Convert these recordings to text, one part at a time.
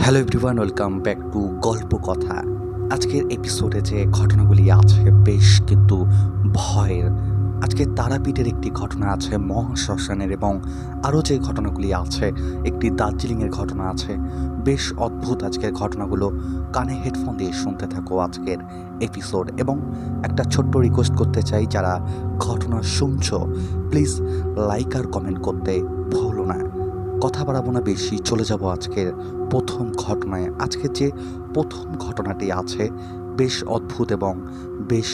Hello everyone, welcome back to গল্প কথা। আজকের এপিসোডে যে ঘটনাগুলি আছে বেশ কিন্তু ভয়ের। আজকে তারাপীঠের একটি ঘটনা আছে, মহাশ্মশানের, এবং আরও যে ঘটনাগুলি আছে একটি দার্জিলিংয়ের ঘটনা আছে। বেশ অদ্ভুত আজকের ঘটনাগুলো। কানে হেডফোন দিয়ে শুনতে থাকো আজকের এপিসোড। এবং একটা ছোট্ট রিকোয়েস্ট করতে চাই, যারা ঘটনা শুনছো প্লিজ লাইক আর কমেন্ট করতে ভুলো না। কথা বাড়াবো না বেশি, চলে যাব আজকের প্রথম ঘটনায়। আজকের যে প্রথম ঘটনাটি আছে বেশ অদ্ভুত এবং বেশ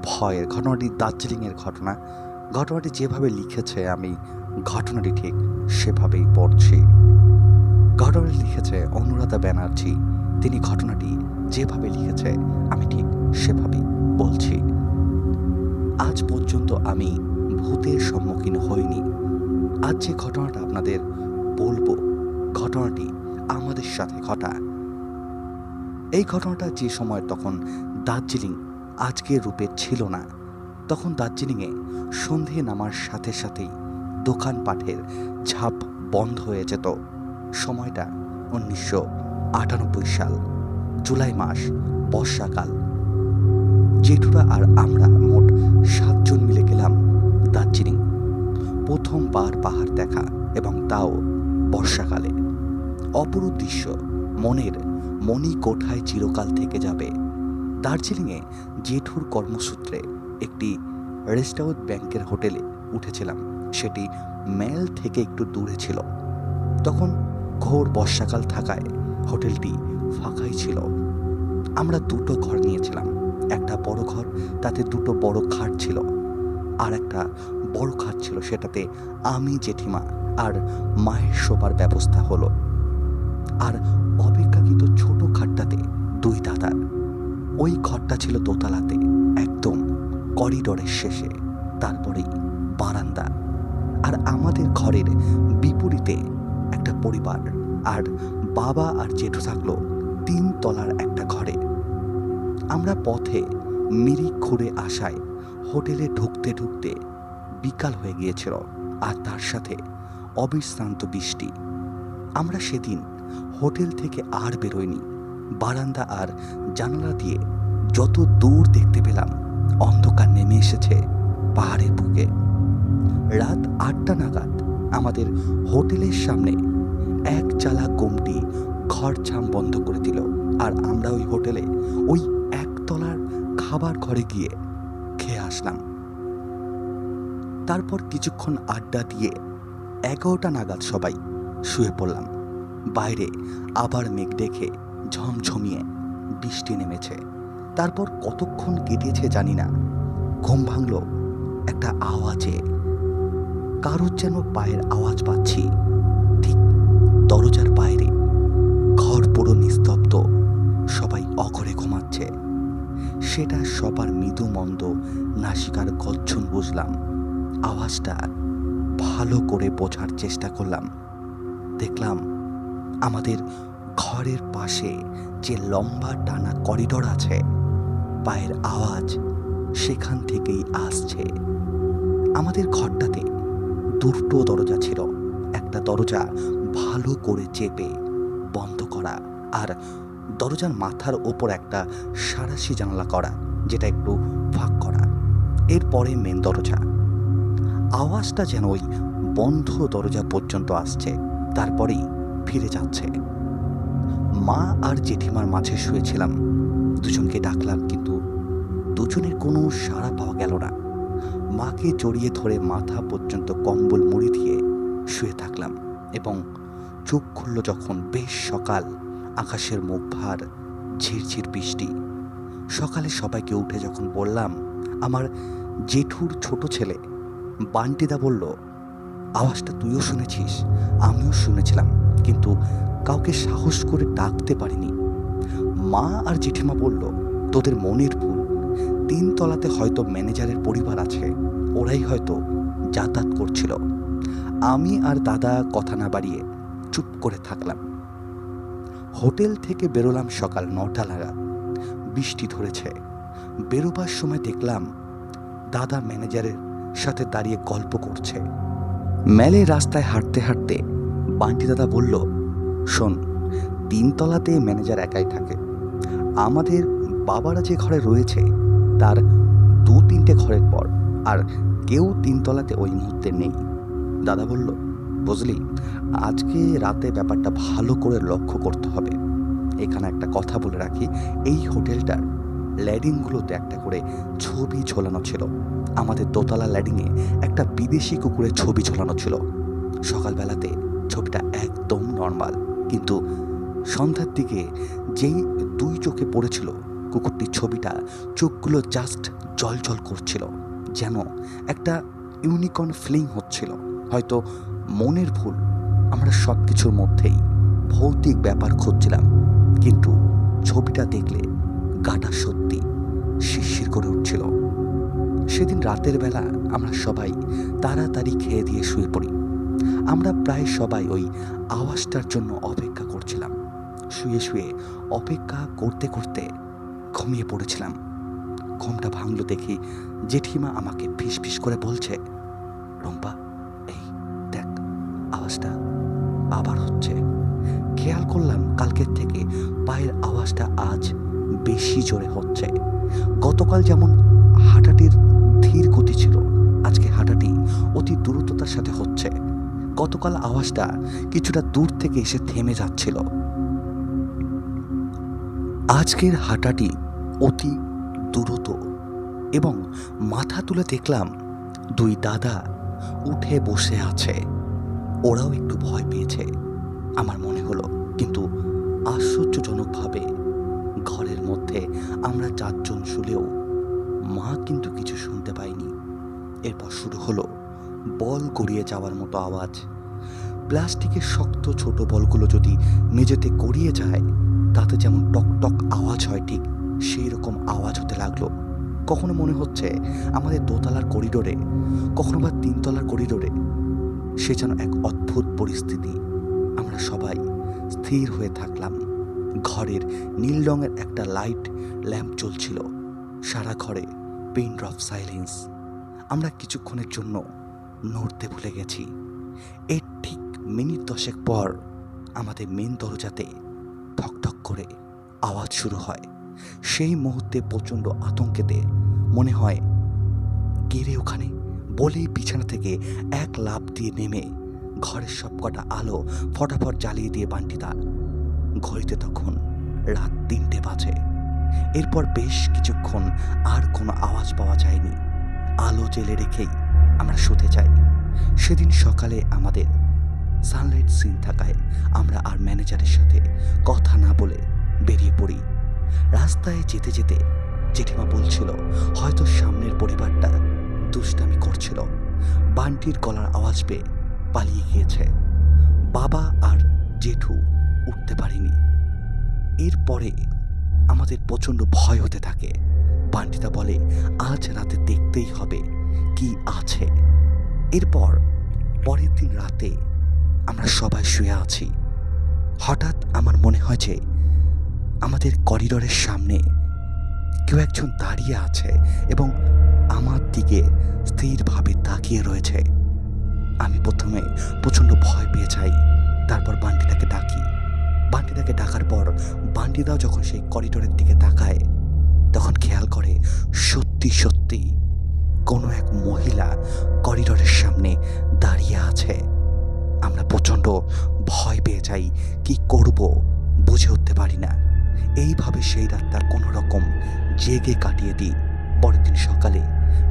ভয়ের। ঘটনাটি দার্জিলিংয়ের ঘটনা। ঘটনাটি যেভাবে লিখেছে আমি ঘটনাটি ঠিক সেভাবেই পড়ছি। ঘটনাটি লিখেছে অনুরাধা ব্যানার্জি। তিনি ঘটনাটি যেভাবে লিখেছে আমি ঠিক সেভাবেই বলছি। আজ পর্যন্ত আমি ভূতের সম্মুখীন হইনি। আজ যে ঘটনাটা আপনাদের বলবো, ঘটনাটি আমাদের সাথে ঘটা। এই ঘটনাটা যে সময় তখন দার্জিলিং আজকের রূপে ছিল না। তখন দার্জিলিংয়ে সন্ধে নামার সাথে সাথেই দোকানপাটের ঝাঁপ বন্ধ হয়ে যেত। সময়টা 1998 সাল, জুলাই মাস, বর্ষাকাল। জেঠুরা আর আমরা মোট 7 জন মিলে গেলাম দার্জিলিং। প্রথমবার পাহাড় দেখা, এবং তাও বর্ষাকালে। অপরূপ দৃশ্য মনের মণিকোঠায় চিরকাল থেকে যাবে। দার্জিলিংয়ে জেঠুর কর্মসূত্রে একটি রেস্টাউট ব্যাংকের হোটেলে উঠেছিলাম। সেটি মেল থেকে একটু দূরে ছিল। তখন ঘোর বর্ষাকাল থাকায় হোটেলটি ফাঁকাই ছিল। আমরা দুটো ঘর নিয়েছিলাম। একটা বড় ঘর, তাতে দুটো বড় খাট ছিল। আর একটা বড় খাট ছিল, সেটাতে আমি, জেঠিমা আর মায়ের শোবার ব্যবস্থা হলো। আর অপেক্ষাকৃত ছোট খাটটাতে 2 দাদার। ওই ঘরটা ছিল দোতলাতে, একদম করিডোরের শেষে, তারপরেই বারান্দা। আর আমাদের ঘরের বিপরীতে একটা পরিবার, আর বাবা আর জেঠু থাকলো 3 তলার একটা ঘরে। আমরা পথে মিরিক ঘুরে আসায় হোটেলে ঢুকতে ঢুকতে বিকাল হয়ে গিয়েছিল, আর তার সাথে অবিশ্রান্ত বৃষ্টি। আমরা সেদিন হোটেল থেকে আর বেরোইনি। বারান্দা আর জানালা দিয়ে যত দূর দেখতে পেলাম অন্ধকার নেমে এসেছে পাহাড়ের বুকে। রাত 8টা নাগাদ আমাদের হোটেলের সামনে এক চালা গোমটি ঘর ছাম বন্ধ করে দিল। আর আমরা ওই হোটেলে ওই একতলার খাবার ঘরে গিয়ে খেয়ে আসলাম। তারপর কিছুক্ষণ আড্ডা দিয়ে 11টা নাগাদ সবাই শুয়ে পড়লাম। বাইরে আবার মেঘ দেখে ঝমঝমিয়ে বৃষ্টি নেমেছে। তারপর কতক্ষণ কেটেছে জানি না, ঘুম ভাঙল একটা আওয়াজে। কারোর যেন পায়ের আওয়াজ পাচ্ছি, ঠিক দরজার বাইরে। ঘর পুরো নিস্তব্ধ, সবাই অঘরে ঘুমাচ্ছে। সেটা সবার মৃদু মন্দ নাসিকার গর্জন বুঝলাম। আওয়াজটা ভালো করে বোঝার চেষ্টা করলাম। দেখলাম আমাদের ঘরের পাশে যে লম্বা টানা করিডোর আছে, পায়ের আওয়াজ সেখান থেকেই আসছে। আমাদের ঘরটাতে 2টো দরজা ছিল। একটা দরজা ভালো করে চেপে বন্ধ করা, আর দরজার মাথার ওপর একটা সাঁড়াশি জানালা করা, যেটা একটু ফাঁক করা। এরপরে মেন দরজা। আওয়াজটা যেন ওই বন্ধ দরজা পর্যন্ত আসছে, তারপরেই ফিরে যাচ্ছে। মা আর জেঠিমার মাঝে শুয়েছিলাম। দুজনকে ডাকলাম, কিন্তু দুজনের কোনো সাড়া পাওয়া গেল না। মাকে জড়িয়ে ধরে মাথা পর্যন্ত কম্বল মুড়ি দিয়ে শুয়ে থাকলাম, এবং চোখ খুলল যখন বেশ সকাল। আকাশের মুখ ভার, ঝিরঝির বৃষ্টি। সকালে সবাইকে উঠে যখন বললাম, আমার জেঠুর ছোট ছেলে বান্টিদা বলল, আওয়াজটা তুইও শুনেছিস? আমিও শুনেছিলাম, কিন্তু কাউকে সাহস করে ডাকতে পারিনি। মা আর জেঠিমা বলল, তোদের মনের ভুল। 3 তলাতে হয়তো ম্যানেজারের পরিবার আছে, ওরাই হয়তো যাতায়াত করছিল। আমি আর দাদা কথা না বাড়িয়ে চুপ করে থাকলাম। হোটেল থেকে বেরোলাম সকাল 9টা নাগাদ। বৃষ্টি ধরেছে। বেরোবার সময় দেখলাম দাদা ম্যানেজারের সাথে দাঁড়িয়ে গল্প করছে। মেলে রাস্তায় হাঁটতে হাঁটতে বান্টি দাদা বলল, শোন, তিনতলাতে ম্যানেজার একাই থাকে। আমাদের বাবারা যে ঘরে রয়েছে তার 2-3টে ঘরের পর আর কেউ তিনতলাতে ওই মুহূর্তে নেই। দাদা বলল, বুঝলি, আজকে রাতে ব্যাপারটা ভালো করে লক্ষ্য করতে হবে। এখানে একটা কথা বলে রাখি, এই হোটেলটার ল্যাডিংগুলোতে একটা করে ছবি ঝোলানো ছিল। আমাদের দোতলা ল্যাডিংয়ে একটা বিদেশি কুকুরের ছবি ঝোলানো ছিল। সকালবেলাতে ছবিটা একদম নর্মাল, কিন্তু সন্ধ্যার দিকে যেই 2 চোখে পড়েছিল কুকুরটির ছবিটা, চোখগুলো জাস্ট জল করছিল, যেন একটা ইউনিকর্ন ফিলিং হচ্ছিল। হয়তো মনের ভুল, আমরা সব কিছুর মধ্যেই ভৌতিক ব্যাপার খুঁজছিলাম, কিন্তু ছবিটা দেখলে গাটা সত্যি শিরশির করে উঠছিল। সেদিন রাতের বেলা আমরা সবাই তাড়াতাড়ি খেয়ে দিয়ে শুয়ে পড়ি। আমরা প্রায় সবাই ওই আওয়াজটার জন্য অপেক্ষা করছিলাম। শুয়ে শুয়ে অপেক্ষা করতে করতে ঘুমিয়ে পড়েছিলাম। ঘুমটা ভাঙল দেখি জেঠিমা আমাকে ফিসফিস করে বলছে, রুম্পা, এই দেখ, আওয়াজটা আবার হচ্ছে। খেয়াল করলাম কালকের থেকে পায়ের আওয়াজটা আজ বেশি জোরে হচ্ছে। গতকাল যেমন হাঁটাটির ধীর গতি ছিল, আজকে হাঁটাটি অতি দ্রুততার সাথে হচ্ছে। গতকাল আওয়াজটা কিছুটা দূর থেকে এসে থেমে যাচ্ছিল, আজকের হাঁটাটি অতি দ্রুত। এবং মাথা তুলে দেখলাম 2 দাদা উঠে বসে আছে। ওরাও একটু ভয় পেয়েছে আমার মনে হলো, কিন্তু আশ্চর্যজনকভাবে ঘরের মধ্যে আমরা 4 জন শুলেও মা কিন্তু কিছু শুনতে পাইনি। এরপর শুরু হলো বল গড়িয়ে যাওয়ার মতো আওয়াজ। প্লাস্টিকের শক্ত ছোট বলগুলো যদি মেঝেতে গড়িয়ে যায় তাতে যেমন টক টক আওয়াজ হয়, ঠিক সেই রকম আওয়াজ হতে লাগলো। কখনো মনে হচ্ছে আমাদের দোতলার করিডোরে, কখনো বা 3তলার করিডোরে। সে যেন এক অদ্ভুত পরিস্থিতি। আমরা সবাই স্থির হয়ে থাকলাম। ঘরের নীল রঙের একটা লাইট ল্যাম্প জ্বলছিল। সারা ঘরে পিন ড্রপ সাইলেন্স। আমরা কিছুক্ষণের জন্য নড়তে ভুলে গেছি। এর ঠিক মিনিট 10 পর আমাদের মেন দরজাতে ঠক ঠক করে আওয়াজ শুরু হয়। সেই মুহূর্তে প্রচণ্ড আতঙ্কেতে মনে হয়, কে রে ওখানে, বলেই বিছানা থেকে এক লাফ দিয়ে নেমে ঘরের সবকটা আলো ফটাফট জ্বালিয়ে দিয়ে বান্টিদা। ঘড়িতে তখন রাত 3টে বাজে। এরপর বেশ কিছুক্ষণ আর কোনো আওয়াজ পাওয়া যায়নি। আলো জেলে রেখেই আমরা শুতে যাই। সেদিন সকালে আমাদের সানলাইট সিন থাকায় আমরা আর ম্যানেজারের সাথে কথা না বলে বেরিয়ে পড়ি। রাস্তায় যেতে যেতে জেঠিমা বলছিল, হয়তো সামনের পরিবারটা দুষ্টামি করছিল, বান্টির গলার আওয়াজ পেয়ে পালিয়ে গিয়েছে। বাবা আর জেঠু উঠতে পারেনি। এরপরে আমাদের প্রচণ্ড ভয় হতে থাকে। বান্টিদা বলে, আজ রাতে দেখতেই হবে কি আছে। এরপর পরের দিন রাতে আমরা সবাই শুয়ে আছি। হঠাৎ আমার মনে হয় যে আমাদের করিডোরের সামনে কেউ একজন দাঁড়িয়ে আছে এবং আমার দিকে স্থিরভাবে তাকিয়ে রয়েছে। আমি প্রথমে প্রচণ্ড ভয় পেয়ে যাই। তারপর বান্টিদাকে ডাকি। বান্টিদাকে ডাকার পর বান্টিদাও যখন সেই করিডোরের দিকে তাকায় তখন খেয়াল করে সত্যি সত্যি কোনো এক মহিলা করিডোরের সামনে দাঁড়িয়ে আছে। আমরা প্রচণ্ড ভয় পেয়ে যাই, কি করব বুঝে উঠতে পারি না। এইভাবে সেই রাতটা কোনো রকম জেগে কাটিয়ে দিই। পরের দিন সকালে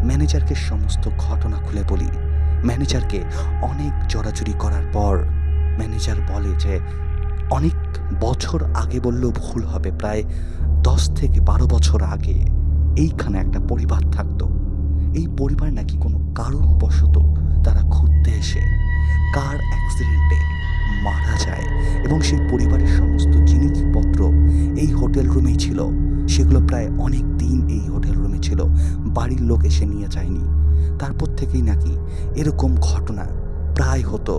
ম্যানেজারকে সমস্ত ঘটনা খুলে বলি। ম্যানেজারকে অনেক জোরাজুরি করার পর ম্যানেজার বলে যে অনেক বছর আগে বললেও ভুল হবে, প্রায় 10 থেকে 12 বছর আগে এইখানে একটা পরিবার থাকতো। এই পরিবার নাকি কোনো কারণবশত তারা ঘুরতে এসে কার অ্যাক্সিডেন্টে মারা যায় এবং সেই পরিবারের সমস্ত জিনিসপত্র এই হোটেল রুমেই ছিল। সেগুলো প্রায় অনেক দিন এই হোটেল রুমে ছিল, বাড়ির লোক এসে নিয়ে যায়নি। তারপর থেকেই নাকি এরকম ঘটনা প্রায় হতো।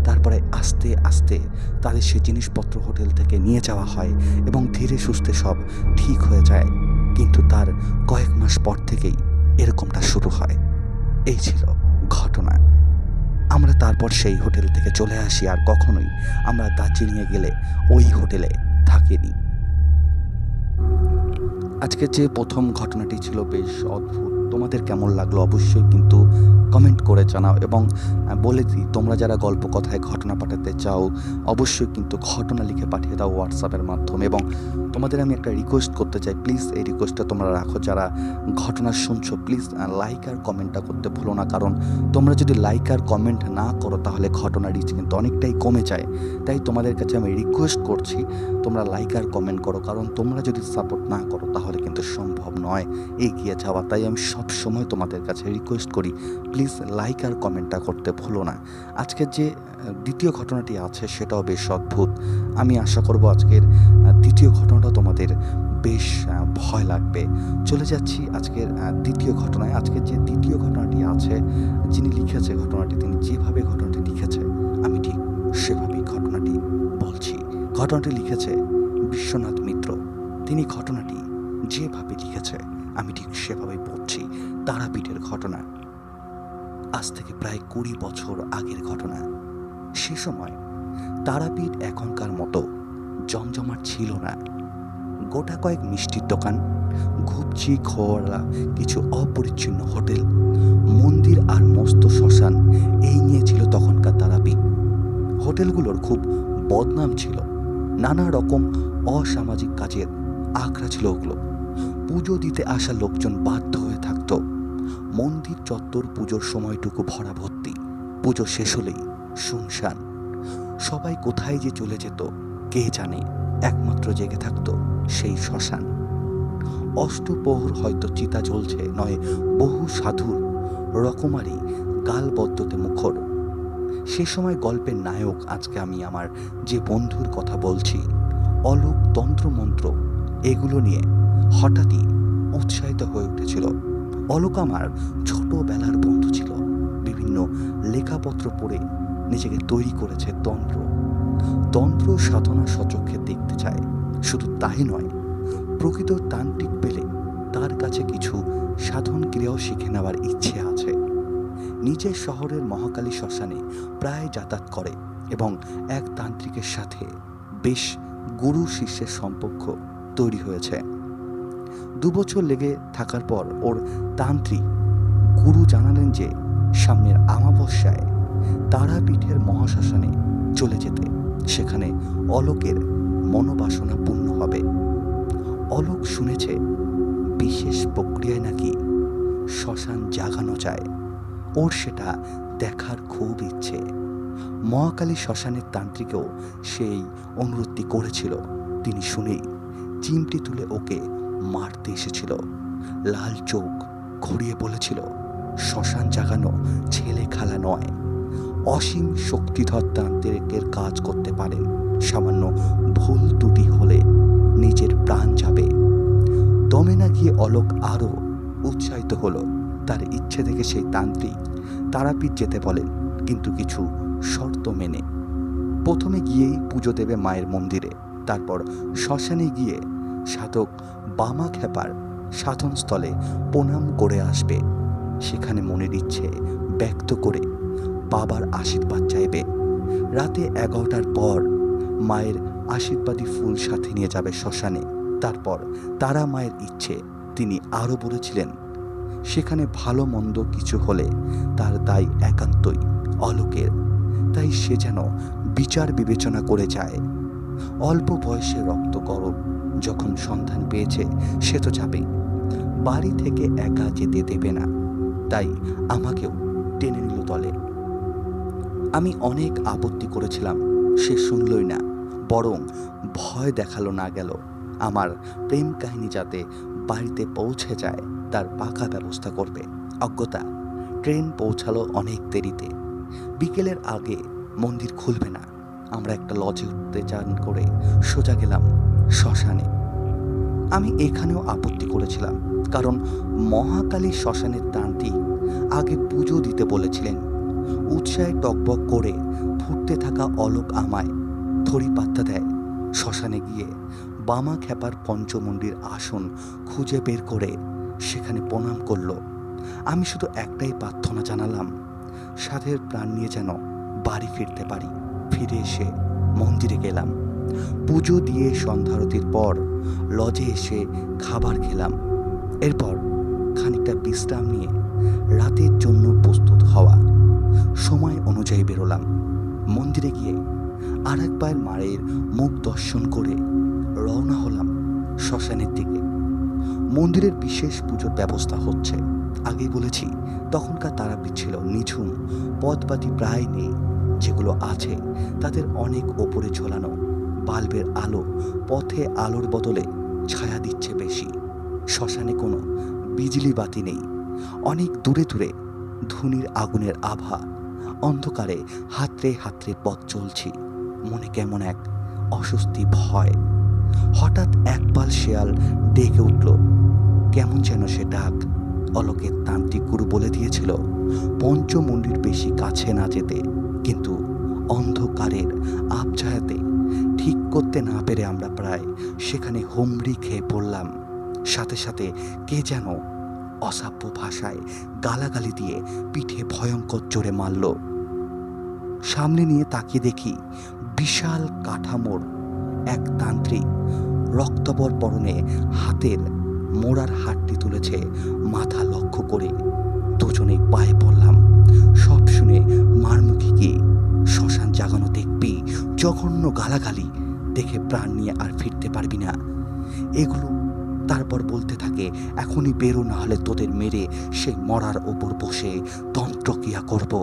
তারপরে আস্তে আস্তে তাদের সে জিনিসপত্র হোটেল থেকে নিয়ে যাওয়া হয় এবং ধীরে সুস্থে সব ঠিক হয়ে যায়। কিন্তু তার কয়েক মাস পর থেকেই এরকমটা শুরু হয়। এই ছিল ঘটনা। আমরা তারপর সেই হোটেল থেকে চলে আসি, আর কখনোই আমরা দার্জিলিংয়ে গেলে ওই হোটেলে দেখিয়ে দিই। আজকে যে প্রথম ঘটনাটি ছিল বেশ অদ্ভুত। তোমাদের কেমন লাগলো অবশ্যই কিন্তু কমেন্ট করে জানাও, এবং বলে দিই, তোমরা যারা গল্প কথায় ঘটনা পাঠাতে চাও অবশ্যই কিন্তু ঘটনা লিখে পাঠিয়ে দাও হোয়াটসঅ্যাপের মাধ্যমে। এবং তোমাদের আমি একটা রিকোয়েস্ট করতে চাই, প্লিজ এই রিকোয়েস্টটা তোমরা রাখো, যারা ঘটনা শুনছো প্লিজ লাইক আর কমেন্টটা করতে ভুলো না, কারণ তোমরা যদি লাইক আর কমেন্ট না করো তাহলে ঘটনা রিচ কিন্তু অনেকটাই কমে যায়। তাই তোমাদের কাছে আমি রিকোয়েস্ট করছি তোমরা লাইক আর কমেন্ট করো, কারণ তোমরা যদি সাপোর্ট না করো তাহলে কিন্তু সম্ভব নয় এগিয়ে যাওয়া। তাই আমি সব সময় তোমাদের কাছে রিকোয়েস্ট করি, প্লিজ লাইক আর কমেন্টটা করতে ভুলো না। আজকের যে দ্বিতীয় ঘটনাটি আছে সেটাও বেশ অদ্ভুত। আমি আশা করব আজকের দ্বিতীয় ঘটনাটা তোমাদের বেশ ভয় লাগবে। চলে যাচ্ছি আজকের দ্বিতীয় ঘটনায়। আজকের যে দ্বিতীয় ঘটনাটি আছে, যিনি লিখেছে ঘটনাটি, তিনি যেভাবে ঘটনাটি লিখেছে আমি ঠিক সেভাবেই ঘটনাটি বলছি। ঘটনাটি লিখেছে বিশ্বনাথ মিত্র। তিনি ঘটনাটি যেভাবে লিখেছে আমি ঠিক সেভাবেই বলছি। তারাপীঠের ঘটনা, আজ থেকে প্রায় 20 বছর আগের ঘটনা। সে সময় তারাপীঠ এখনকার মতো জমজমাট ছিল না। গোটা কয়েক মিষ্টির দোকান, ঘুপচি খোয়ালা কিছু অপরিচ্ছন্ন হোটেল, মন্দির আর মস্ত শ্মশান, এই নিয়ে ছিল তখনকার তারাপীঠ। হোটেলগুলোর খুব বদনাম ছিল, নানা রকম অসামাজিক কাজের আখড়া ছিল ওগুলো। পুজো দিতে আসা লোকজন বাধ্য হয়ে থাকতো। মন্দির চত্বর পুজোর সময়টুকু ভরা ভর্তি, পুজো শেষ হলেই শুনশান। সবাই কোথায় যে চলে যেত কে জানে, একমাত্র জেগে থাকতো সেই শ্মশান। অষ্টপ্রহর হয়তো চিতা জ্বলছে, নয় বহু সাধুর রকমারি গালবদ্ধতে মুখর। সে সময় গল্পের নায়ক আজকে আমি আমার যে বন্ধুর কথা বলছি, অলোক তন্ত্রমন্ত্র এগুলো নিয়ে হঠাৎই উৎসাহিত হয়ে উঠেছিল। অলোক আমার ছোটবেলার বন্ধু ছিল। বিভিন্ন লেখাপত্র পড়ে নিজেকে তৈরি করেছে তন্ত্র সাধনা সচক্ষে দেখতে চায়। শুধু তাই নয়, প্রকৃত তান্ত্রিক পেলে তার কাছে কিছু সাধন ক্রিয়াও শিখে নেওয়ার ইচ্ছে আছে। নিজের শহরের মহাকালী শ্মশানে প্রায় যাতায়াত করে এবং এক তান্ত্রিকের সাথে বেশ গুরু শিষ্যের সম্পর্ক তৈরি হয়েছে। 2 বছর লেগে থাকার পর ওর তান্ত্রিক গুরু জানালেন যে সামনের অমাবস্যায় তারাপীঠের মহাশ্মশানে চলে যেতে, সেখানে অলোকের মনোবাসনা পূর্ণ হবে। অলোক শুনেছে বিশেষ প্রক্রিয়ায় নাকি শ্মশান জাগানো যায়। ওর সেটা দেখার খুব ইচ্ছে। মহাকালী শ্মশানের তান্ত্রিকও সেই অনুরোধটি করেছিল। তিনি শুনেই চিমটি তুলে ওকে মারতে এসেছিল। লাল চোখ ঘুরিয়ে বলেছিল, শ্মশান জাগানো ছেলে খেলা নয়। অসীম শক্তিধর তান্ত্রিকের কাজ করতে পারেন, সামান্য ভুল ত্রুটি হলে নিজের প্রাণ যাবে। দমে না গিয়ে অলোক আরও উৎসাহিত হলো। তার ইচ্ছে দেখে সেই তান্ত্রিক তারাপীঠ যেতে বলেন, কিন্তু কিছু শর্ত মেনে। প্রথমে গিয়েই পুজো দেবে মায়ের মন্দিরে, তারপর শ্মশানে গিয়ে সাধক বামা খেপার সাধনস্থলে প্রণাম করে আসবে। সেখানে মনের ইচ্ছে ব্যক্ত করে বাবার আশীর্বাদ চাইবে। রাতে 11টার পর মায়ের আশীর্বাদী ফুল সাথে নিয়ে যাবে শ্মশানে। তারপর তারা মায়ের ইচ্ছে, তিনি আরও বলেছিলেন সেখানে ভালো মন্দ কিছু হলে তার দায় একান্তই অলোকের। তাই সে যেন বিচার বিবেচনা করে যায়। অল্প বয়সে রক্ত গরম, যখন সন্ধান পেয়েছে সে তো যাবেই। বাড়ি থেকে একা যেতে দেবে না, তাই আমাকেও টেনে নিল দলে। আমি অনেক আপত্তি করেছিলাম, সে শুনলই না, বরং ভয় দেখালো না গেল। আমার প্রেম কাহিনী যাতে বাড়িতে পৌঁছে যায় তার পাকা ব্যবস্থা করবে। অজ্ঞতা, ট্রেন পৌঁছালো অনেক দেরিতে। বিকেলের আগে মন্দির খুলবে না। আমরা একটা লজে উঠতে চান করে সোজা গেলাম শ্মশানে। আমি এখানেও আপত্তি করেছিলাম, কারণ মহাকালী শ্মশানের তান্ত্রিক আগে পুজো দিতে বলেছিলেন। উৎসাহে টকবক করে ফুটতে থাকা অলোক আমায় থরি পাত্তা দেয়। শ্মশানে গিয়ে বামা খেপার পঞ্চমন্ডির আসন খুঁজে বের করে সেখানে প্রণাম করল। আমি শুধু একটাই প্রার্থনা জানালাম, সাধের প্রাণ নিয়ে যেন বাড়ি ফিরতে পারি। ফিরে এসে মন্দিরে গেলাম। পুজো দিয়ে সন্ধ্যারতির পর লজে এসে খাবার খেলাম। এরপর খানিকটা বিশ্রাম নিয়ে রাতের জন্য প্রস্তুত হওয়া। সময় অনুযায়ী বেরোলাম। মন্দিরে গিয়ে আর একবার মায়ের মুখ দর্শন করে রওনা হলাম শ্মশানের দিকে। মন্দিরের বিশেষ পুজোর ব্যবস্থা হচ্ছে। আগেই বলেছি তখনকার তারাপীঠ ছিল নিঝুম, পথবাতি প্রায় নেই, যেগুলো আছে তাদের অনেক ওপরে ঝোলানো বাল্বের আলো পথে আলোর বদলে ছায়া দিচ্ছে বেশি। শ্মশানে কোনো বিজলি বাতি নেই। অনেক দূরে দূরে ধুনির আগুনের আভা। অন্ধকারে হাতড়ে হাতড়ে পথ চলছি। মনে কেমন এক অস্বস্তি ভয়। হঠাৎ এক পাল শেয়াল ডেকে উঠল। কেমন যেন সে ডাক অলোকের তান্ত্রিক গুরু বলে দিয়েছিল পঞ্চমুণ্ডির বেশি কাছে না যেতে, কিন্তু অন্ধকারের আবছায়াতে ঠিক করতে না পেরে আমরা প্রায় সেখানে হুমড়ি খেয়ে পড়লাম। সাথে সাথে কে যেন অসাব্য ভাষায় গালাগালি দিয়ে পিঠে ভয়ঙ্কর জোরে মারল। সামনে নিয়ে তাকিয়ে দেখি বিশাল কাঠামোর এক তান্ত্রিক রক্তবর পরনে হাতের মোড়ার হাতটি তুলেছে মাথা লক্ষ্য করে। দুজনেই পায়ে পড়লাম। সব শুনে মারমুখী কি শ্মশান জাগানো দেখবি, জঘন্য গালাগালি দেখে প্রাণ নিয়ে আর ফিরতে পারবি না, এগুলো। তারপর বলতে থাকে এখনই বেরো, না হলে তোদের মেরে সেই মরার ওপর বসে তন্ত্রক্রিয়া করব।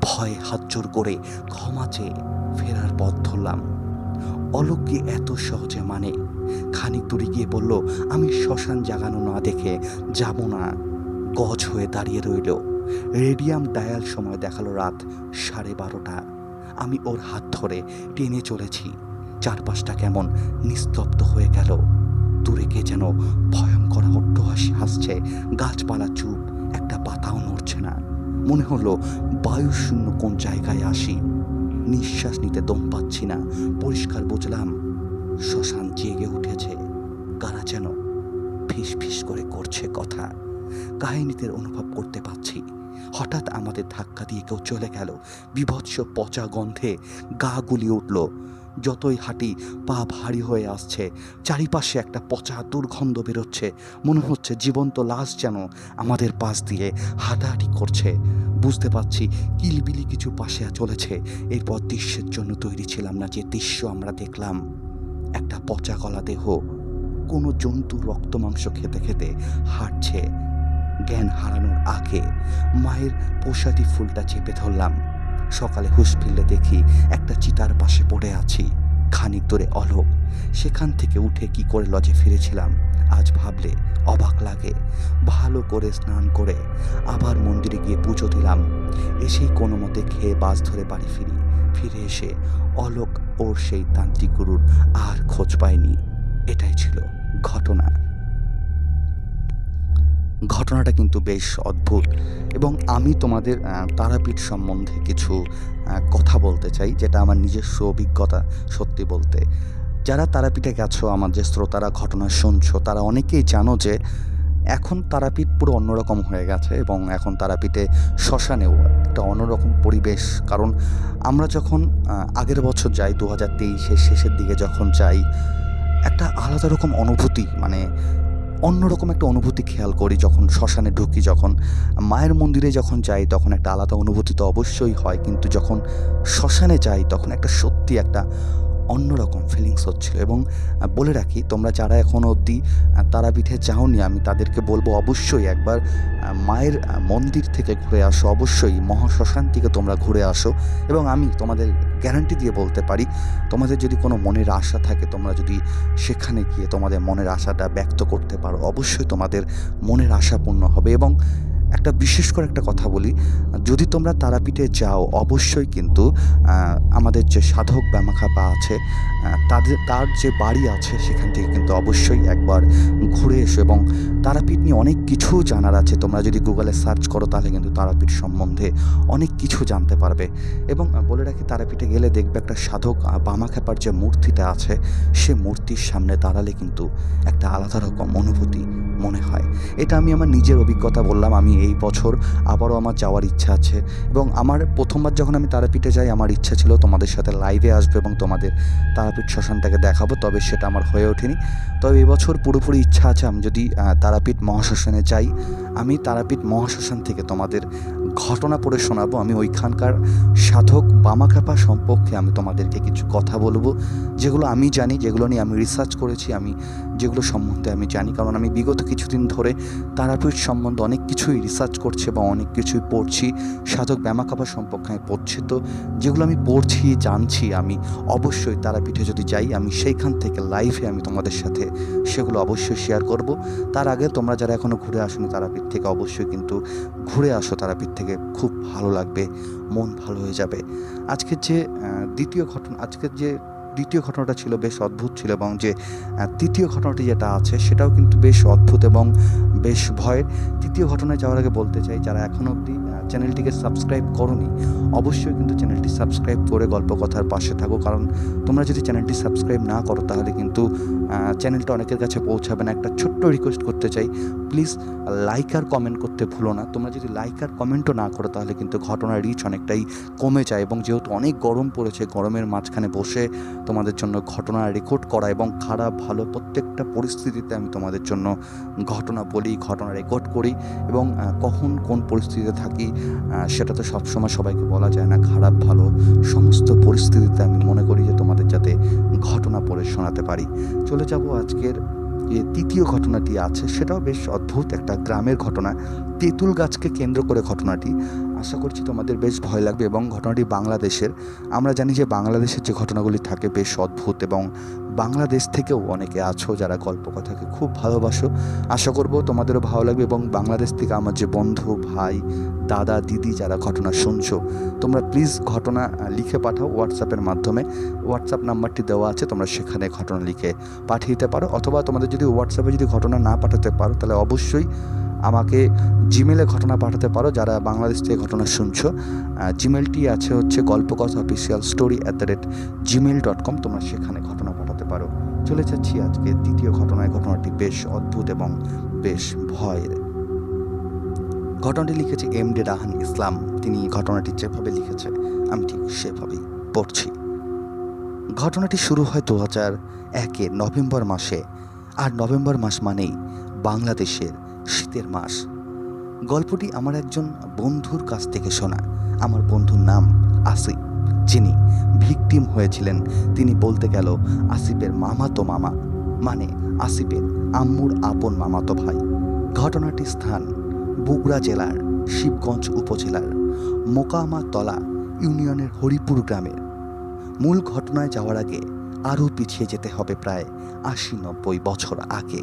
ভয়ে হাত জোর করে ক্ষমা চেয়ে ফেরার পথ ধরলাম। অলোককে এত সহজে মানে? খানিক দূরে গিয়ে বলল আমি শ্মশান জাগানো না দেখে যাব না। গজ হয়ে দাঁড়িয়ে রইল। রেডিয়াম ডায়াল সময় দেখালো রাত 12:30। আমি ওর হাত ধরে টেনে চলেছি। চারপাশটা কেমন নিস্তব্ধ হয়ে গেল। দূরে কে যেন ভয়ঙ্কর অট্টহাসি হাসছে। গাছপালা চুপ, একটা পাতাও নড়ছে না। মনে হলো বায়ুশূন্য কোন জায়গায় আসি। নিঃশ্বাস নিতে দম পাচ্ছি না। পরিষ্কার বুঝলাম শ্মশান জেগে উঠেছে। কারা যেন ফিস ফিস করে করছে কথা। কাহিনীতে অনুভব করতে পাচ্ছি। হঠাৎ আমাদের ধাক্কা দিয়ে কেউ চলে গেল। বিভৎস পচা গন্ধে গা গুলিয়ে উঠল। যতই হাঁটি পা ভারী হয়ে আসছে। চারিপাশে একটা পচা দুর্গন্ধ বেরোচ্ছে। মনে হচ্ছে জীবন্ত লাশ যেন আমাদের পাশ দিয়ে হাঁটাহাঁটি করছে। বুঝতে পারছি কিলবিলি কিছু পাশে চলেছে। এরপর দৃশ্যের জন্য তৈরি ছিলাম না। যে দৃশ্য আমরা দেখলাম, একটা পচা গলা দেহ কোনো জন্তু রক্ত মাংস খেতে খেতে হাঁটছে। জ্ঞান হারানোর আগে মায়ের পোষাটি ফুলটা চেপে ধরলাম। সকালে হুঁশ ফিরলে দেখি একটা চিতার পাশে পড়ে আছি। খানিক দূরে অলোক। সেখান থেকে উঠে কি করে লজে ফিরেছিলাম আজ ভাবলে অবাক লাগে। ভালো করে স্নান করে আবার মন্দিরে গিয়ে পুজো দিলাম। এসেই কোনো মতে খেয়ে বাস ধরে বাড়ি ফিরি। ফিরে এসে অলোক ওর সেই তান্ত্রিক গুরুর আর খোঁজ পাইনি। এটাই ছিল ঘটনা। ঘটনাটা কিন্তু বেশ অদ্ভুত এবং আমি তোমাদের তারাপীঠ সম্বন্ধে কিছু কথা বলতে চাই, যেটা আমার নিজস্ব অভিজ্ঞতা। সত্যি বলতে যারা তারাপীঠে গেছো, আমার যে শ্রোতারা ঘটনা শুনছো, তারা অনেকেই জানো যে এখন তারাপীঠ পুরো অন্যরকম হয়ে গেছে এবং এখন তারাপীঠে শ্মশানেও একটা অন্যরকম পরিবেশ। কারণ আমরা যখন আগের বছর যাই 2023-এর শেষের দিকে যখন যাই, একটা আলাদা রকম অনুভূতি, মানে অন্যরকম একটা অনুভূতি খেয়াল করি যখন শ্মশানে ঢুকি। যখন মায়ের মন্দিরে যখন যাই তখন একটা আলাদা অনুভূতি তো অবশ্যই হয়, কিন্তু যখন শ্মশানে যাই তখন একটা সত্যি একটা অন্যরকম ফিলিংস হচ্ছিল। এবং বলে রাখি, তোমরা যারা এখনও অবধি তারাপীঠে যাওনি, আমি তাদেরকে বলবো অবশ্যই একবার মায়ের মন্দির থেকে ঘুরে আসো। অবশ্যই মহাশ্মশান থেকে তোমরা ঘুরে আসো। এবং আমি তোমাদের গ্যারান্টি দিয়ে বলতে পারি, তোমাদের যদি কোনো মনের আশা থাকে, তোমরা যদি সেখানে গিয়ে তোমাদের মনের আশাটা ব্যক্ত করতে পারো, অবশ্যই তোমাদের মনের আশা পূর্ণ হবে। এবং একটা বিশেষ করে একটা কথা বলি, যদি তোমরা তারাপীঠে যাও অবশ্যই কিন্তু আমাদের যে সাধক ব্যামাখাপা আছে তার যে বাড়ি আছে সেখান থেকে কিন্তু অবশ্যই একবার ঘুরে এসো। এবং তারাপীঠ নিয়ে অনেক কিছু জানার আছে। তোমরা যদি গুগলে সার্চ করো তাহলে কিন্তু তারাপীঠ সম্বন্ধে অনেক কিছু জানতে পারবে। এবং বলে রাখি, তারাপীঠে গেলে দেখবে একটা সাধক বামাখ্যাপার যে মূর্তিটা আছে, সে মূর্তির সামনে দাঁড়ালে কিন্তু একটা আলাদা রকম অনুভূতি মনে হয়। এটা আমি আমার নিজের অভিজ্ঞতা বললাম। আমি এই বছর আবারও আমার যাওয়ার ইচ্ছা আছে। এবং আমার প্রথমবার যখন আমি তারাপীঠে যাই আমার ইচ্ছা ছিল তোমাদের সাথে লাইভে আসবো এবং তোমাদের তারাপীঠ শ্মশানটাকে দেখাবো, তবে সেটা আমার হয়ে ওঠেনি। তবে এবছর পুরোপুরি ইচ্ছা আছে, আমি যদি তারাপীঠ মহাশ্মশানে যাই, আমি তারাপীঠ মহাশ্মশান থেকে তোমাদের ঘটনা পড়ে শোনাবো। আমি ওইখানকার সাধক বামাখ্যাপা সম্পর্কে আমি তোমাদেরকে কিছু কথা বলবো, যেগুলো আমি জানি, যেগুলো নিয়ে আমি রিসার্চ করেছি, আমি যেগুলো সম্বন্ধে আমি জানি। কারণ আমি বিগত কিছুদিন ধরে তারাপীঠ সম্বন্ধে অনেক কিছুই রিসার্চ করছি বা অনেক কিছুই পড়ছি, সাধক বামাখ্যাপা সম্পর্কে আমি পড়ছি। তো যেগুলো আমি পড়ছি জানছি, আমি অবশ্যই তারাপীঠে যদি যাই আমি সেইখান থেকে লাইভে আমি তোমাদের সাথে সেগুলো অবশ্যই শেয়ার করব। তার আগে তোমরা যারা এখনও ঘুরে আসোনি তারাপীঠ থেকে, অবশ্যই কিন্তু ঘুরে আসো তারাপীঠ থেকে, খুব ভালো লাগবে, মন ভালো হয়ে যাবে। আজকের যে দ্বিতীয় ঘটনাটা ছিল বেশ অদ্ভুত ছিল, এবং যে তৃতীয় ঘটনাটি যেটা আছে সেটাও কিন্তু বেশ অদ্ভুত এবং বেশ ভয়ের। তৃতীয় ঘটনায় যাওয়ার আগে বলতে চাই, যারা এখনও অবধি চ্যানেলটিকে সাবস্ক্রাইব করোনি অবশ্যই কিন্তু চ্যানেলটি সাবস্ক্রাইব করে গল্পকথার পাশে থাকো। কারণ তোমরা যদি চ্যানেলটি সাবস্ক্রাইব না করো তাহলে কিন্তু চ্যানেলটা অনেকের কাছে পৌঁছাবে না। একটা ছোট্ট রিকোয়েস্ট করতে চাই, প্লিজ লাইক আর কমেন্ট করতে ভুলো না। তোমরা যদি লাইক আর কমেন্টও না করো তাহলে কিন্তু ঘটনার রিচ অনেকটাই কমে যায়, এবং যেহেতু অনেক গরম পড়েছে, গরমের মাঝখানে বসে তোমাদের জন্য ঘটনা রেকর্ড করা এবং খারাপ ভালো প্রত্যেকটা পরিস্থিতিতে আমি তোমাদের জন্য ঘটনা বলি, ঘটনা রেকর্ড করি, এবং কখন কোন পরিস্থিতিতে থাকি সেটা তো সবসময় সবাইকে বলা যায় না। খারাপ ভালো সমস্ত পরিস্থিতিতে আমি মনে করি যে তোমাদের যাতে ঘটনা পড়ে শোনাতে পারি। চলে যাব আজকের যে তৃতীয় ঘটনাটি আছে, সেটাও বেশ অদ্ভুত একটা গ্রামের ঘটনা, তেঁতুল গাছকে কেন্দ্র করে ঘটনাটি। আশা করছি তোমাদের বেশ ভয় লাগবে, এবং ঘটনাটি বাংলাদেশের। আমরা জানি যে বাংলাদেশের যে ঘটনাগুলি থাকে বেশ অদ্ভুত, এবং বাংলাদেশ থেকেও অনেকে আছো যারা গল্পকথাকে খুব ভালোবাসো। আশা করব তোমাদেরও ভালো লাগবে, এবং বাংলাদেশ থেকে আমার যে বন্ধু ভাই দাদা দিদি যারা ঘটনা শুনছো, তোমরা প্লিজ ঘটনা লিখে পাঠাও হোয়াটসঅ্যাপের মাধ্যমে। হোয়াটসঅ্যাপ নাম্বারটি দেওয়া আছে, তোমরা সেখানে ঘটনা লিখে পাঠিয়ে দিতে পারো, অথবা তোমাদের যদি হোয়াটসঅ্যাপে যদি ঘটনা না পাঠাতে পারো তাহলে অবশ্যই আমাকে জিমেলে ঘটনা পাঠাতে পারো। যারা বাংলাদেশ থেকে ঘটনা শুনছো, জিমেলটি আছে হচ্ছে গল্পকথা অফিসিয়াল story@gmail.com, তোমরা সেখানে ঘটনা পাঠাতে পারো। চলে যাচ্ছি আজকে দ্বিতীয় ঘটনায়। ঘটনাটি বেশ অদ্ভুত এবং বেশ ভয়ের। ঘটনাটি লিখেছে MD রাহান ইসলাম। তিনি ঘটনাটি যেভাবে লিখেছে আমি ঠিক সেভাবেই পড়ছি। ঘটনাটি শুরু হয় 2001 নভেম্বর মাসে, আর নভেম্বর মাস মানেই বাংলাদেশের শীতের মাস। গল্পটি আমার একজন বন্ধুর কাছ থেকে শোনা। আমার বন্ধুর নাম আসিফ, যিনি ভিকটিম হয়েছিলেন। তিনি বলতে গেল আসিফের মামাতো মামা, মানে আসিফের আম্মুর আপন মামাতো ভাই। ঘটনাটির স্থান বগুড়া জেলার শিবগঞ্জ উপজেলার মোকামাতলা ইউনিয়নের হরিপুর গ্রামের। মূল ঘটনায় যাওয়ার আগে আরও পিছিয়ে যেতে হবে প্রায় 80-90 বছর আগে।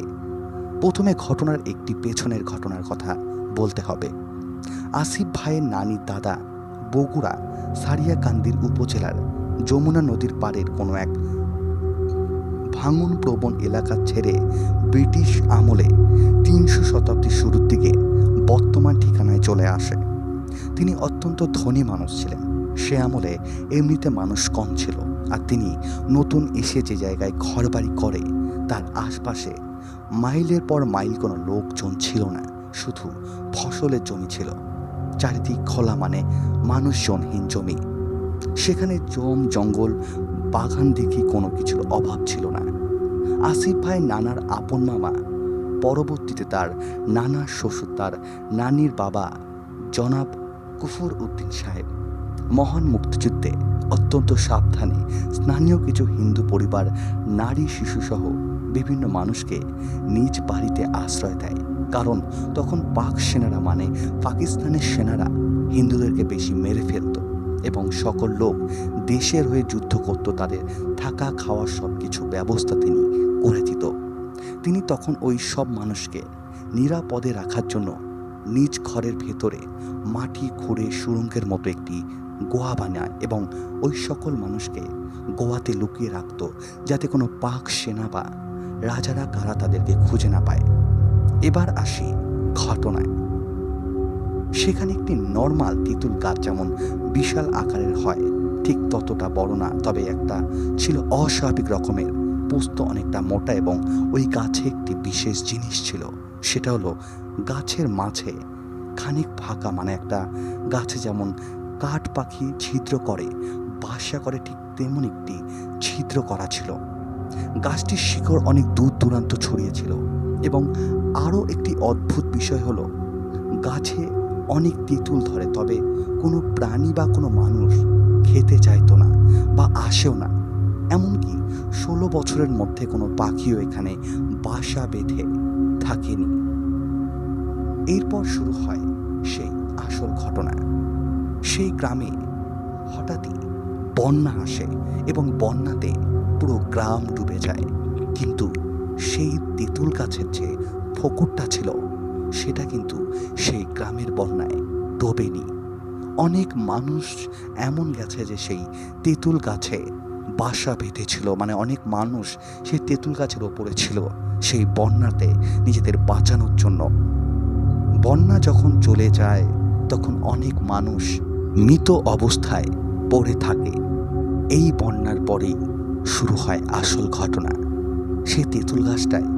প্রথমে ঘটনার একটি পেছনের ঘটনার কথা বলতে হবে। আসিফ ভাইয়ের নানির দাদা বগুড়া সারিয়াকান্দির উপজেলার যমুনা নদীর পাড়ের কোনো এক ভাঙন প্রবণ এলাকা ছেড়ে ব্রিটিশ আমলে 300 শতাব্দীর শুরুর দিকে বর্তমান ঠিকানায় চলে আসে। তিনি অত্যন্ত ধনী মানুষ ছিলেন। সে আমলে এমনিতে মানুষ কম ছিল, আর তিনি নতুন এসে যে জায়গায় ঘরবাড়ি করে তার আশপাশে মাইলের পর মাইল কোনো লোকজন ছিল না, শুধু ফসলের জমি ছিল। চারিদিক খোলা, মানে মানুষজনহীন জমি। সেখানে জঙ্গল বাগান দেখি কোনো কিছুর অভাব ছিল না। আসিফ ভাই নানার আপন মামা, পরবর্তীতে তার নানার শ্বশুর, তার নানির বাবা জনাব কুফর উদ্দিন সাহেব মহান মুক্তিযুদ্ধে অত্যন্ত সাবধানে স্থানীয় কিছু হিন্দু পরিবার, নারী শিশুসহ বিভিন্ন মানুষকে নিজ বাড়িতে আশ্রয় দেয়। কারণ তখন পাক সেনারা, মানে পাকিস্তানের সেনারা হিন্দুদেরকে বেশি মেরে ফেলত, এবং সকল লোক দেশের হয়ে যুদ্ধ করত। তাদের থাকা খাওয়ার সব কিছু ব্যবস্থা তিনি করে দিত। তিনি তখন ওই সব মানুষকে নিরাপদে রাখার জন্য নিজ ঘরের ভেতরে মাটি খুঁড়ে সুড়ঙ্গের মতো একটি গোয়া বানায়, এবং ওই সকল মানুষকে গোয়াতে লুকিয়ে রাখত, যাতে কোনো পাক সেনা বা রাজারা কারা তাদেরকে খুঁজে না পায়। এবার আসি ঘটনায়। সেখানে একটি নর্মাল তেঁতুল গাছ যেমন বিশাল আকারের হয়, ঠিক ততটা বড় না, তবে একটা ছিল অস্বাভাবিক রকমের, পোস্ত অনেকটা মোটা, এবং ওই গাছে একটি বিশেষ জিনিস ছিল। সেটা হলো গাছের মাঝে খানিক ফাঁকা, মানে একটা গাছে যেমন কাঠ পাখি ছিদ্র করে বাসা করে ঠিক তেমন একটি ছিদ্র করা ছিল। গাছটির শিকড় অনেক দূর দূরান্ত ছড়িয়েছিল এবং আরও একটি অদ্ভুত বিষয় হলো গাছে অনেক তেঁতুল ধরে, তবে কোনো প্রাণী বা কোনো মানুষ খেতে চাইতো না বা আসেও না। এমনকি 16 বছরের মধ্যে কোনো পাখিও এখানে বাসা বেঁধে থাকেনি। এরপর শুরু হয় সেই আসল ঘটনা। সেই গ্রামে হঠাৎই বন্যা আসে এবং বন্যাতে পুরো গ্রাম ডুবে যায়। কিন্তু সেই তেঁতুল গাছের যে ফোকরটা ছিল সেটা কিন্তু সেই গ্রামের বন্যায় ডোবেনি। অনেক মানুষ এমন গেছে যে সেই তেঁতুল গাছে বাসা বেঁধেছিল, মানে অনেক মানুষ সেই তেঁতুল গাছের ওপরে ছিল সেই বন্যাতে নিজেদের বাঁচানোর জন্য। বন্যা যখন চলে যায় তখন অনেক মানুষ মৃত অবস্থায় পড়ে থাকে। এই বন্যার পরেই শুরু হয় আসল ঘটনা। সেই তেঁতুল গাছটায়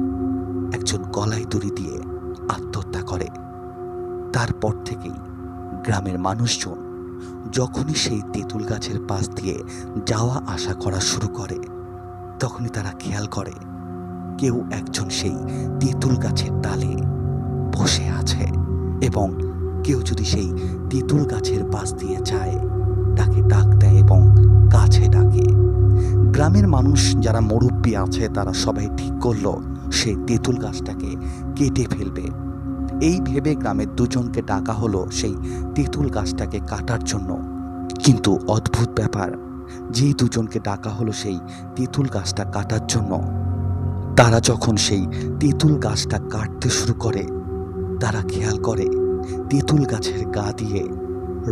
একজন গলায় দড়ি দিয়ে আত্মহত্যা করে। তারপর থেকেই গ্রামের মানুষজন যখনই সেই তেঁতুল গাছের পাশ দিয়ে যাওয়া আসা করা শুরু করে তখনই তারা খেয়াল করে কেউ একজন সেই তেঁতুল গাছের ডালে বসে আছে এবং কেউ যদি সেই তেঁতুল গাছের পাশ দিয়ে যায় তাকে ডাক দেয় এবং কাছে ডাকে। গ্রামের মানুষ যারা মুরব্বী আছে তারা সবাই ঠিক করলো সেই তেঁতুল গাছটাকে কেটে ফেলবে। এই ভেবে গ্রামের দুজনকে ডাকা হলো সেই তেঁতুল গাছটাকে কাটার জন্য। কিন্তু অদ্ভুত ব্যাপার, যেই দুজনকে ডাকা হলো সেই তেঁতুল গাছটা কাটার জন্য, তারা যখন সেই তেঁতুল গাছটা কাটতে শুরু করে তারা খেয়াল করে তেঁতুল গাছের গা দিয়ে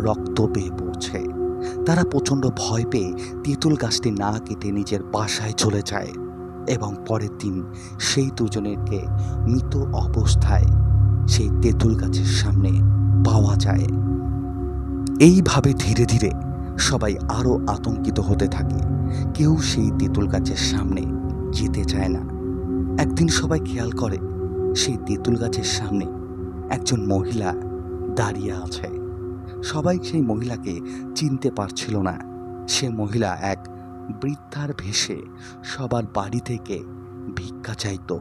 রক্ত বেয়ে পড়ছে। তারা প্রচণ্ড ভয় পেয়ে তেঁতুল গাছটি না কেটে নিজের বাসায় চলে যায় এবং পরের দিন সেই দুজনেরকে মৃত অবস্থায় সেই তেঁতুল গাছের সামনে পাওয়া যায়। এইভাবে ধীরে ধীরে সবাই আরও আতঙ্কিত হতে থাকে। কেউ সেই তেঁতুল গাছের সামনে যেতে চায় না। একদিন সবাই খেয়াল করে সেই তেঁতুল গাছের সামনে একজন মহিলা দাঁড়িয়ে আছে। সবাই সেই মহিলাকে চিনতে পারছিল না। সে মহিলা এক বৃদ্ধার ভেষে সবার বাড়ি থেকে ভিক্ষা চাইতো।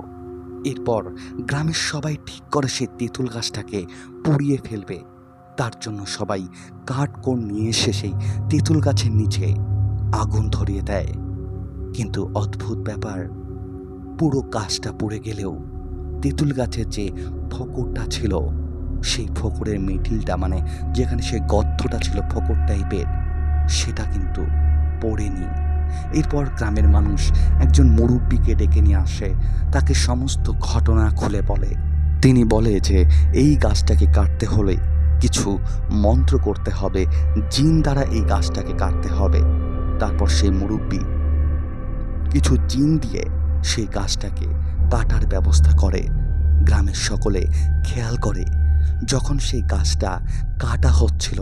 এরপর গ্রামের সবাই ঠিক করে সেই তেঁতুল গাছটাকে পুড়িয়ে ফেলবে। তার জন্য সবাই কাঠকোণ নিয়ে এসে সেই তেঁতুল গাছের নিচে আগুন ধরিয়ে দেয়। কিন্তু অদ্ভুত ব্যাপার, পুরো গাছটা পুড়ে গেলেও তেঁতুল গাছের যে ফোকরটা ছিল সেই ফোকরের মিডিলটা, মানে যেখানে সেই গর্তটা ছিল ফোকর টাইপের, সেটা কিন্তু পড়েনি। এরপর গ্রামের মানুষ একজন মুরব্বীকে ডেকে নিয়ে আসে, তাকে সমস্ত ঘটনা খুলে বলে। তিনি বলে যে এই গাছটাকে কাটতে হলে কিছু মন্ত্র করতে হবে, জিন দ্বারা এই গাছটাকে কাটতে হবে। তারপর সেই মুরব্বী কিছু জিন দিয়ে সেই গাছটাকে কাটার ব্যবস্থা করে। গ্রামের সকলে খেয়াল করে যখন সেই গাছটা কাটা হচ্ছিল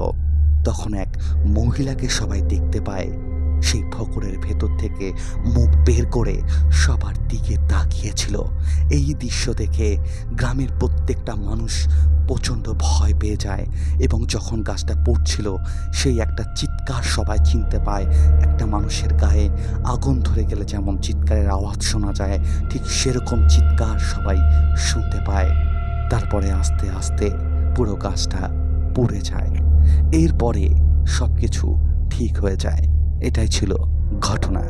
তখন এক মহিলাকে সবাই দেখতে পায় সেই ফোকরের ভেতর থেকে মুখ বের করে সবার দিকে তাকিয়েছিল। এই দৃশ্য দেখে গ্রামের প্রত্যেকটা মানুষ প্রচণ্ড ভয় পেয়ে যায় এবং যখন গাছটা পড়ছিল সেই একটা চিৎকার সবাই চিনতে পায়। একটা মানুষের গায়ে আগুন ধরে গেলে যেমন চিৎকারের আওয়াজ শোনা যায়, ঠিক সেরকম চিৎকার সবাই শুনতে পায়। তারপরে আস্তে আস্তে পুরো গাছটা পুড়ে যায়। এরপরে সব কিছু ঠিক হয়ে যায়। এটাই ছিল ঘটনা।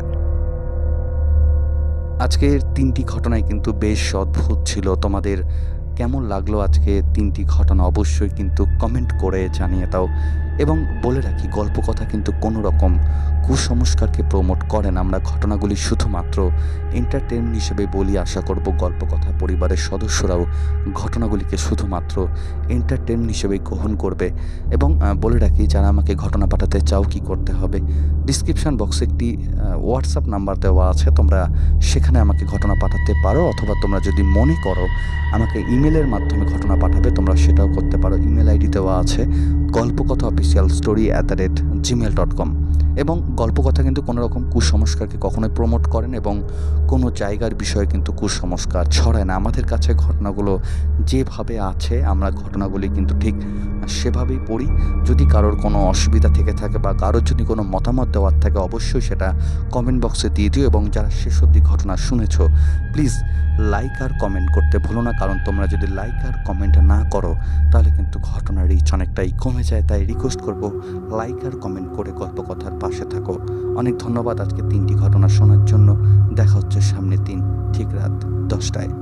আজকের 3টি ঘটনাই কিন্তু বেশ অদ্ভুত ছিল। তোমাদের কেমন লাগলো আজকে 3টি ঘটনা অবশ্যই কিন্তু কমেন্ট করে জানিয়ে দাও। এবং বলে রাখি, গল্প কথা কিন্তু কোনো রকম কুসংস্কারকে প্রমোট করে না। আমরা ঘটনাগুলি শুধুমাত্র এন্টারটেনমেন্ট হিসেবে বলি। আশা করব গল্প কথা পরিবারের সদস্যরাও ঘটনাগুলিকে শুধুমাত্র এন্টারটেনমেন্ট হিসেবে গ্রহণ করবে। এবং বলে রাখি, যারা আমাকে ঘটনা পাঠাতে চাও কি করতে হবে, ডিসক্রিপশান বক্সে একটি হোয়াটসঅ্যাপ নাম্বার দেওয়া আছে, তোমরা সেখানে আমাকে ঘটনা পাঠাতে পারো। অথবা তোমরা যদি মনে করো আমাকে ইমেলের মাধ্যমে ঘটনা পাঠাবে, তোমরা সেটাও করতে পারো। ইমেল আইডি দেওয়া আছে গল্পকথা অফিসিয়াল story@gmail.com। এবং গল্পকথা কিন্তু কোনো রকম কুসংস্কারকে কখনোই প্রমোট করেন এবং কোনো জায়গার বিষয়ে কিন্তু কুসংস্কার ছড়ায় না। আমাদের কাছে ঘটনাগুলো যেভাবে আছে আমরা ঘটনাগুলি কিন্তু ঠিক সেভাবেই পড়ি। যদি কারোর কোনো অসুবিধা থেকে থাকে বা কারোর যদি কোনো মতামত দেওয়ার থাকে অবশ্যই সেটা কমেন্ট বক্সে দিয়ে দিও, এবং যারা শেষ অবধি ঘটনা শুনেছো প্লিজ লাইক আর কমেন্ট করতে ভুলো না, কারণ তোমরা যদি লাইক আর কমেন্ট না করো তাহলে কিন্তু ঘটনার রিচ অনেকটাই কমে যায়। তাই রিকোয়েস্ট করব লাইক আর কমেন্ট করে গল্পকথার পাশে থাকো। অনেক ধন্যবাদ আজকে 3টি ঘটনা শোনার জন্য। দেখা হচ্ছে সামনের দিন ঠিক রাত 10টায়।